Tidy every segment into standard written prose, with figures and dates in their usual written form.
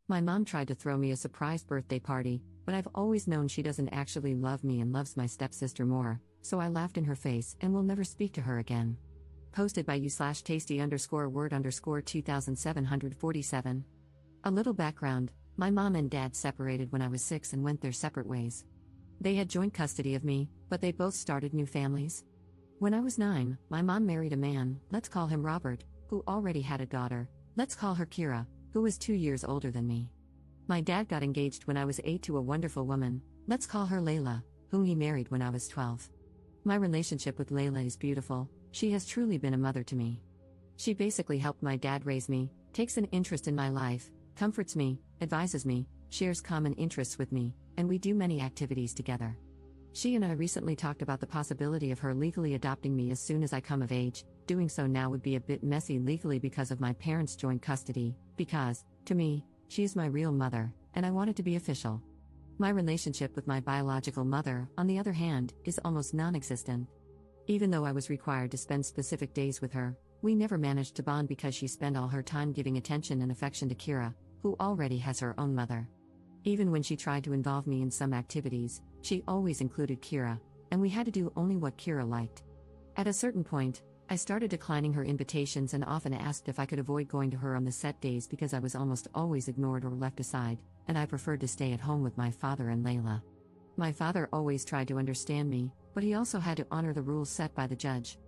My mom tried to throw me a surprise birthday party, but I've always known she doesn't actually love me and loves my stepsister more, so I laughed in her face and will never speak to her again. Posted by you/tasty_word_2747. A little background: my mom and dad separated when I was 6 and went their separate ways. They had joint custody of me, but they both started new families. When I was 9, my mom married a man, let's call him Robert, who already had a daughter, let's call her Kira, who was 2 years older than me. My dad got engaged when I was 8 to a wonderful woman, let's call her Layla, whom he married when I was 12. My relationship with Layla is beautiful. She has truly been a mother to me. She basically helped my dad raise me, takes an interest in my life, comforts me, advises me, shares common interests with me, and we do many activities together. She and I recently talked about the possibility of her legally adopting me as soon as I come of age. Doing so now would be a bit messy legally because of my parents' joint custody, because, to me, she is my real mother, and I want it to be official. My relationship with my biological mother, on the other hand, is almost non-existent. Even though I was required to spend specific days with her, we never managed to bond because she spent all her time giving attention and affection to Kira, who already has her own mother. Even when she tried to involve me in some activities, she always included Kira, and we had to do only what Kira liked. At a certain point, I started declining her invitations and often asked if I could avoid going to her on the set days because I was almost always ignored or left aside, and I preferred to stay at home with my father and Layla. My father always tried to understand me, but he also had to honor the rules set by the judge.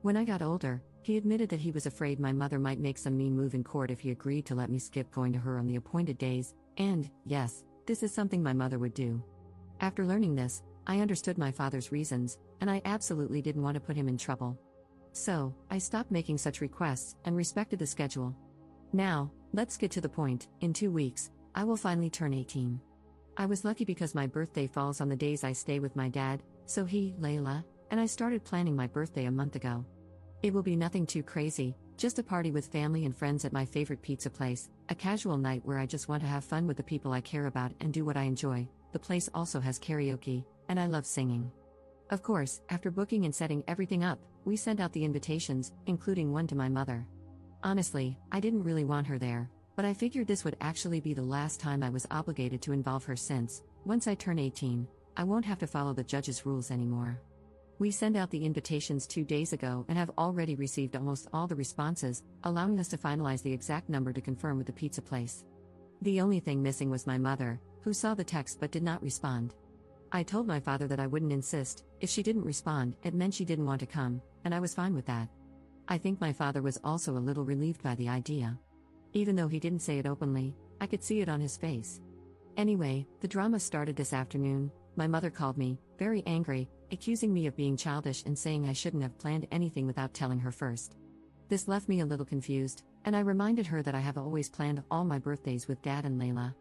When I got older, he admitted that he was afraid my mother might make some mean move in court if he agreed to let me skip going to her on the appointed days, and, yes, this is something my mother would do. After learning this, I understood my father's reasons, and I absolutely didn't want to put him in trouble. So, I stopped making such requests and respected the schedule. Now, let's get to the point. In 2 weeks, I will finally turn 18. I was lucky because my birthday falls on the days I stay with my dad, so he, Layla, and I started planning my birthday a month ago. It will be nothing too crazy, just a party with family and friends at my favorite pizza place, a casual night where I just want to have fun with the people I care about and do what I enjoy. The place also has karaoke, and I love singing. Of course, after booking and setting everything up, we sent out the invitations, including one to my mother. Honestly, I didn't really want her there, but I figured this would actually be the last time I was obligated to involve her since, once I turn 18, I won't have to follow the judge's rules anymore. We sent out the invitations 2 days ago and have already received almost all the responses, allowing us to finalize the exact number to confirm with the pizza place. The only thing missing was my mother, who saw the text but did not respond. I told my father that I wouldn't insist. If she didn't respond, it meant she didn't want to come, and I was fine with that. I think my father was also a little relieved by the idea. Even though he didn't say it openly, I could see it on his face. Anyway, the drama started this afternoon. My mother called me, very angry, accusing me of being childish and saying I shouldn't have planned anything without telling her first. This left me a little confused, and I reminded her that I have always planned all my birthdays with Dad and Layla.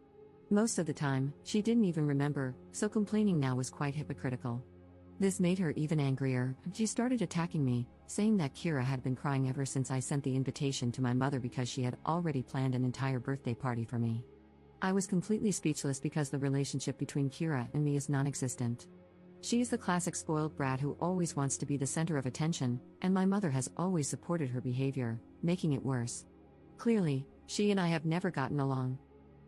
Most of the time, she didn't even remember, so complaining now was quite hypocritical. This made her even angrier. She started attacking me, saying that Kira had been crying ever since I sent the invitation to my mother because she had already planned an entire birthday party for me. I was completely speechless because the relationship between Kira and me is non-existent. She is the classic spoiled brat who always wants to be the center of attention, and my mother has always supported her behavior, making it worse. Clearly, she and I have never gotten along.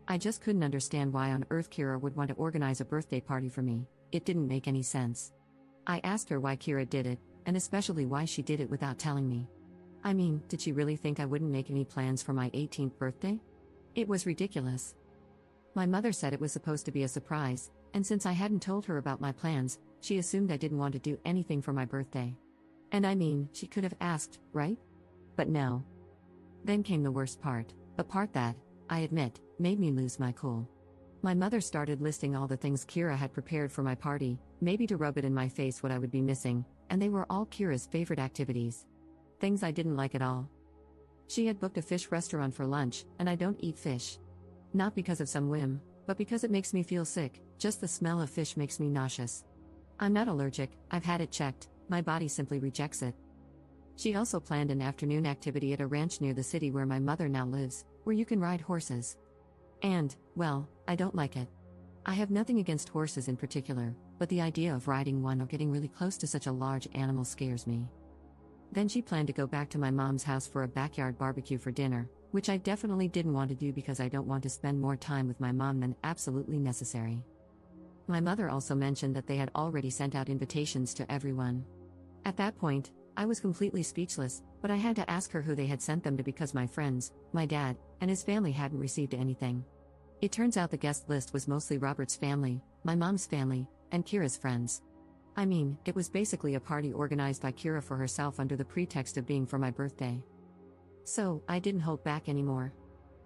I just couldn't understand why on earth Kira would want to organize a birthday party for me. It didn't make any sense. I asked her why Kira did it, and especially why she did it without telling me. I mean, did she really think I wouldn't make any plans for my 18th birthday? It was ridiculous. My mother said it was supposed to be a surprise, and since I hadn't told her about my plans, she assumed I didn't want to do anything for my birthday. And I mean, she could have asked, right? But no. Then came the worst part, a part that, I admit, made me lose my cool. My mother started listing all the things Kira had prepared for my party, maybe to rub it in my face what I would be missing, and they were all Kira's favorite activities. Things I didn't like at all. She had booked a fish restaurant for lunch, and I don't eat fish. Not because of some whim, but because it makes me feel sick. Just the smell of fish makes me nauseous. I'm not allergic, I've had it checked, my body simply rejects it. She also planned an afternoon activity at a ranch near the city where my mother now lives, where you can ride horses. And, well, I don't like it. I have nothing against horses in particular, but the idea of riding one or getting really close to such a large animal scares me. Then she planned to go back to my mom's house for a backyard barbecue for dinner, which I definitely didn't want to do because I don't want to spend more time with my mom than absolutely necessary. My mother also mentioned that they had already sent out invitations to everyone. At that point, I was completely speechless, but I had to ask her who they had sent them to because my friends, my dad, and his family hadn't received anything. It turns out the guest list was mostly Robert's family, my mom's family, and Kira's friends. I mean, it was basically a party organized by Kira for herself under the pretext of being for my birthday. So, I didn't hold back anymore.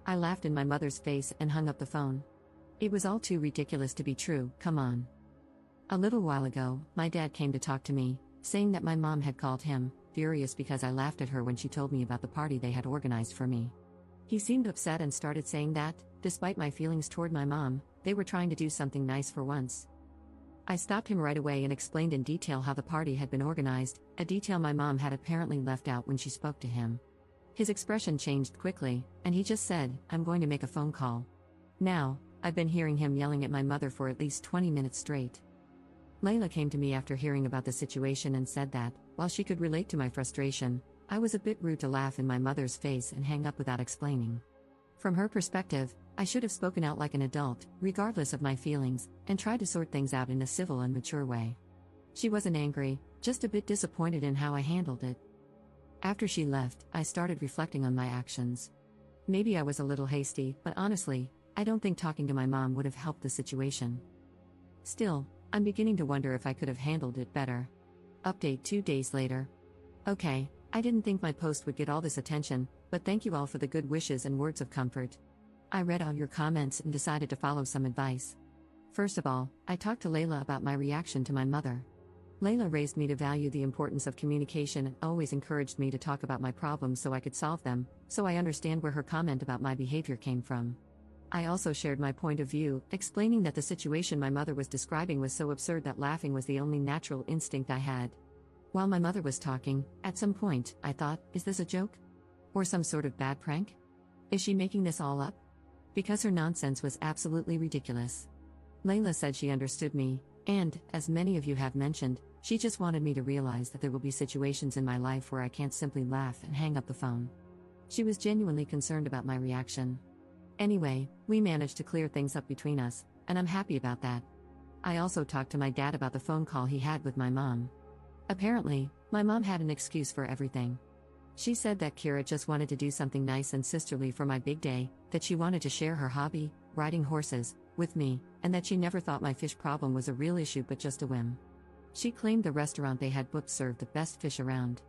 I laughed in my mother's face and hung up the phone. It was all too ridiculous to be true, come on. A little while ago, my dad came to talk to me, saying that my mom had called him, furious because I laughed at her when she told me about the party they had organized for me. He seemed upset and started saying that, despite my feelings toward my mom, they were trying to do something nice for once. I stopped him right away and explained in detail how the party had been organized, a detail my mom had apparently left out when she spoke to him. His expression changed quickly, and he just said, "I'm going to make a phone call." Now, I've been hearing him yelling at my mother for at least 20 minutes straight. Layla came to me after hearing about the situation and said that, while she could relate to my frustration, I was a bit rude to laugh in my mother's face and hang up without explaining. From her perspective, I should have spoken out like an adult, regardless of my feelings, and tried to sort things out in a civil and mature way. She wasn't angry, just a bit disappointed in how I handled it. After she left, I started reflecting on my actions. Maybe I was a little hasty, but honestly, I don't think talking to my mom would have helped the situation. Still, I'm beginning to wonder if I could have handled it better. Update 2 days later. Okay, I didn't think my post would get all this attention, but thank you all for the good wishes and words of comfort. I read all your comments and decided to follow some advice. First of all, I talked to Layla about my reaction to my mother. Layla raised me to value the importance of communication and always encouraged me to talk about my problems so I could solve them, so I understand where her comment about my behavior came from. I also shared my point of view, explaining that the situation my mother was describing was so absurd that laughing was the only natural instinct I had. While my mother was talking, at some point, I thought, is this a joke? Or some sort of bad prank? Is she making this all up? Because her nonsense was absolutely ridiculous. Layla said she understood me, and, as many of you have mentioned, she just wanted me to realize that there will be situations in my life where I can't simply laugh and hang up the phone. She was genuinely concerned about my reaction. Anyway, we managed to clear things up between us, and I'm happy about that. I also talked to my dad about the phone call he had with my mom. Apparently, my mom had an excuse for everything. She said that Kira just wanted to do something nice and sisterly for my big day, that she wanted to share her hobby, riding horses, with me, and that she never thought my fish problem was a real issue but just a whim. She claimed the restaurant they had booked served the best fish around.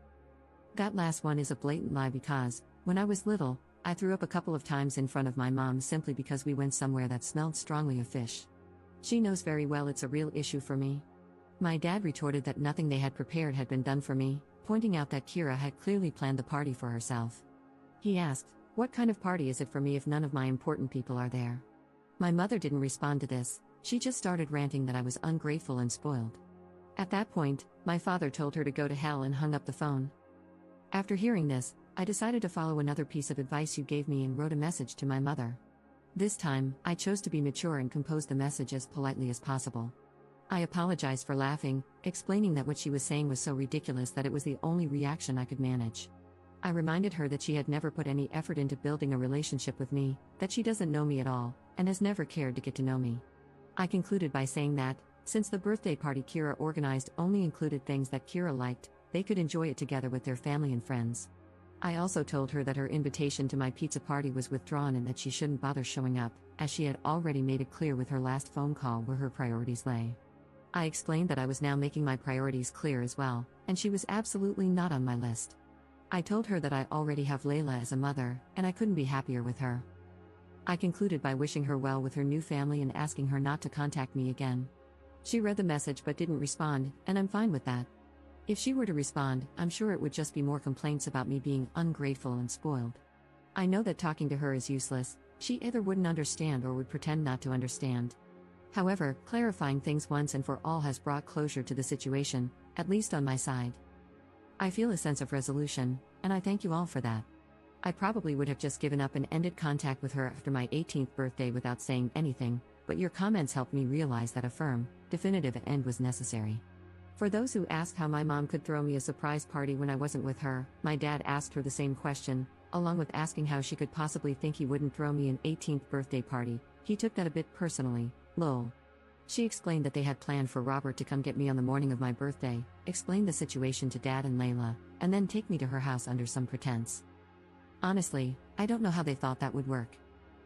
That last one is a blatant lie because, when I was little, I threw up a couple of times in front of my mom simply because we went somewhere that smelled strongly of fish. She knows very well it's a real issue for me. My dad retorted that nothing they had prepared had been done for me, pointing out that Kira had clearly planned the party for herself. He asked, "What kind of party is it for me if none of my important people are there?" My mother didn't respond to this, she just started ranting that I was ungrateful and spoiled. At that point, my father told her to go to hell and hung up the phone. After hearing this, I decided to follow another piece of advice you gave me and wrote a message to my mother. This time, I chose to be mature and compose the message as politely as possible. I apologized for laughing, explaining that what she was saying was so ridiculous that it was the only reaction I could manage. I reminded her that she had never put any effort into building a relationship with me, that she doesn't know me at all, and has never cared to get to know me. I concluded by saying that, since the birthday party Kira organized only included things that Kira liked, they could enjoy it together with their family and friends. I also told her that her invitation to my pizza party was withdrawn and that she shouldn't bother showing up, as she had already made it clear with her last phone call where her priorities lay. I explained that I was now making my priorities clear as well, and she was absolutely not on my list. I told her that I already have Layla as a mother, and I couldn't be happier with her. I concluded by wishing her well with her new family and asking her not to contact me again. She read the message but didn't respond, and I'm fine with that. If she were to respond, I'm sure it would just be more complaints about me being ungrateful and spoiled. I know that talking to her is useless, she either wouldn't understand or would pretend not to understand. However, clarifying things once and for all has brought closure to the situation, at least on my side. I feel a sense of resolution, and I thank you all for that. I probably would have just given up and ended contact with her after my 18th birthday without saying anything, but your comments helped me realize that a firm, definitive end was necessary. For those who asked how my mom could throw me a surprise party when I wasn't with her, my dad asked her the same question, along with asking how she could possibly think he wouldn't throw me an 18th birthday party. He took that a bit personally, lol. She explained that they had planned for Robert to come get me on the morning of my birthday, explain the situation to Dad and Layla, and then take me to her house under some pretense. Honestly, I don't know how they thought that would work.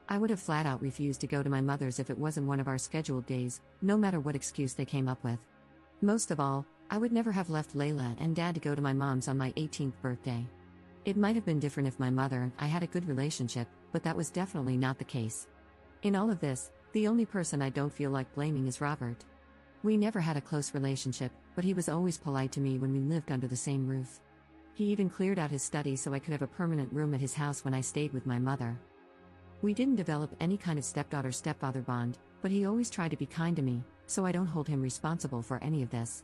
I would have flat out refused to go to my mother's if it wasn't one of our scheduled days, no matter what excuse they came up with. Most of all, I would never have left Layla and Dad to go to my mom's on my 18th birthday. It might have been different if my mother and I had a good relationship, but that was definitely not the case. In all of this, the only person I don't feel like blaming is Robert. We never had a close relationship, but he was always polite to me when we lived under the same roof. He even cleared out his study so I could have a permanent room at his house when I stayed with my mother. We didn't develop any kind of stepdaughter-stepfather bond, but he always tried to be kind to me, so I don't hold him responsible for any of this.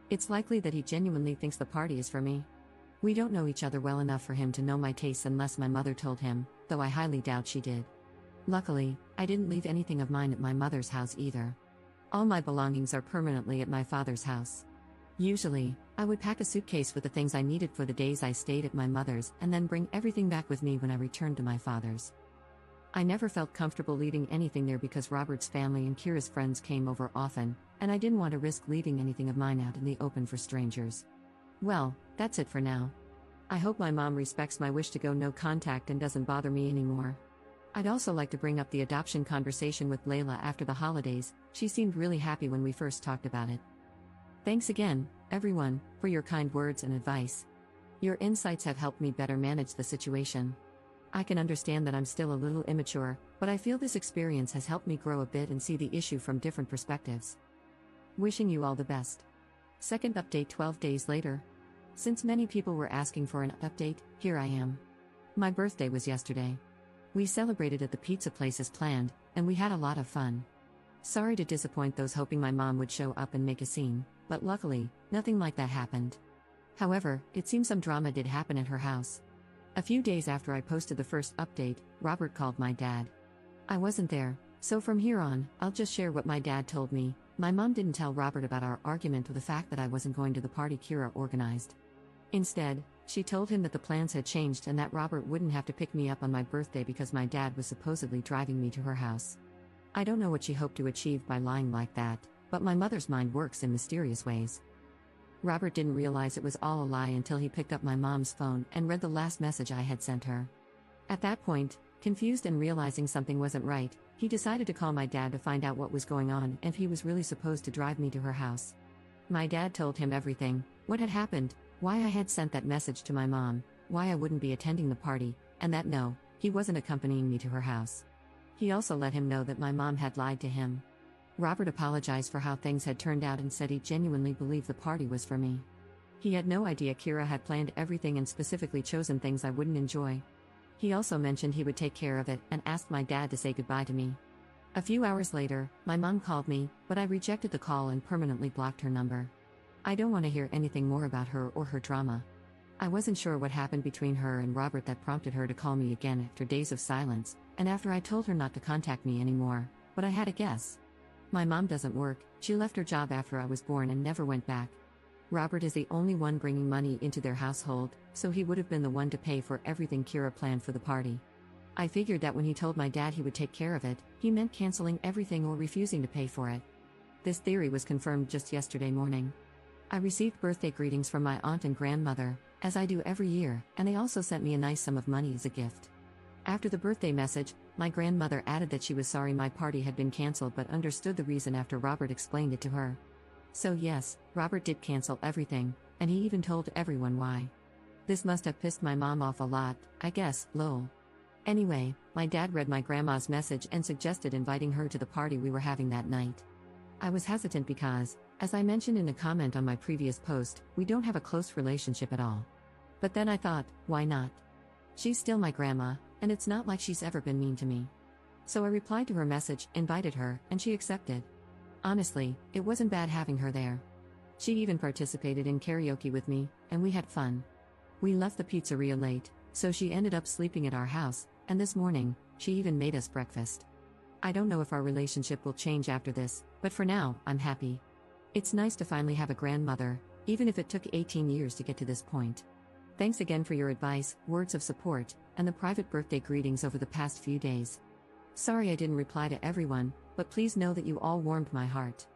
It's likely that he genuinely thinks the party is for me. We don't know each other well enough for him to know my tastes unless my mother told him, though I highly doubt she did. Luckily, I didn't leave anything of mine at my mother's house either. All my belongings are permanently at my father's house. Usually, I would pack a suitcase with the things I needed for the days I stayed at my mother's and then bring everything back with me when I returned to my father's. I never felt comfortable leaving anything there because Robert's family and Kira's friends came over often, and I didn't want to risk leaving anything of mine out in the open for strangers. Well, that's it for now. I hope my mom respects my wish to go no contact and doesn't bother me anymore. I'd also like to bring up the adoption conversation with Layla after the holidays. She seemed really happy when we first talked about it. Thanks again, everyone, for your kind words and advice. Your insights have helped me better manage the situation. I can understand that I'm still a little immature, but I feel this experience has helped me grow a bit and see the issue from different perspectives. Wishing you all the best. Second update 12 days later. Since many people were asking for an update, here I am. My birthday was yesterday. We celebrated at the pizza place as planned, and we had a lot of fun. Sorry to disappoint those hoping my mom would show up and make a scene, but luckily, nothing like that happened. However, it seems some drama did happen at her house. A few days after I posted the first update, Robert called my dad. I wasn't there, so from here on, I'll just share what my dad told me. My mom didn't tell Robert about our argument or the fact that I wasn't going to the party Kira organized. Instead, she told him that the plans had changed and that Robert wouldn't have to pick me up on my birthday because my dad was supposedly driving me to her house. I don't know what she hoped to achieve by lying like that, but my mother's mind works in mysterious ways. Robert didn't realize it was all a lie until he picked up my mom's phone and read the last message I had sent her. At that point, confused and realizing something wasn't right, he decided to call my dad to find out what was going on and if he was really supposed to drive me to her house. My dad told him everything, what had happened, why I had sent that message to my mom, why I wouldn't be attending the party, and that no, he wasn't accompanying me to her house. He also let him know that my mom had lied to him. Robert apologized for how things had turned out and said he genuinely believed the party was for me. He had no idea Kira had planned everything and specifically chosen things I wouldn't enjoy. He also mentioned he would take care of it and asked my dad to say goodbye to me. A few hours later, my mom called me, but I rejected the call and permanently blocked her number. I don't want to hear anything more about her or her drama. I wasn't sure what happened between her and Robert that prompted her to call me again after days of silence, and after I told her not to contact me anymore, but I had a guess. My mom doesn't work, she left her job after I was born and never went back. Robert is the only one bringing money into their household, so he would have been the one to pay for everything Kira planned for the party. I figured that when he told my dad he would take care of it, he meant canceling everything or refusing to pay for it. This theory was confirmed just yesterday morning. I received birthday greetings from my aunt and grandmother, as I do every year, and they also sent me a nice sum of money as a gift. After the birthday message, my grandmother added that she was sorry my party had been cancelled but understood the reason after Robert explained it to her. So yes, Robert did cancel everything, and he even told everyone why. This must have pissed my mom off a lot, I guess, lol. Anyway, my dad read my grandma's message and suggested inviting her to the party we were having that night. I was hesitant because, as I mentioned in a comment on my previous post, we don't have a close relationship at all. But then I thought, why not? She's still my grandma, and it's not like she's ever been mean to me. So I replied to her message, invited her, and she accepted. Honestly, it wasn't bad having her there. She even participated in karaoke with me, and we had fun. We left the pizzeria late, so she ended up sleeping at our house, and this morning, she even made us breakfast. I don't know if our relationship will change after this, but for now, I'm happy. It's nice to finally have a grandmother, even if it took 18 years to get to this point. Thanks again for your advice, words of support, and the private birthday greetings over the past few days. Sorry I didn't reply to everyone, but please know that you all warmed my heart.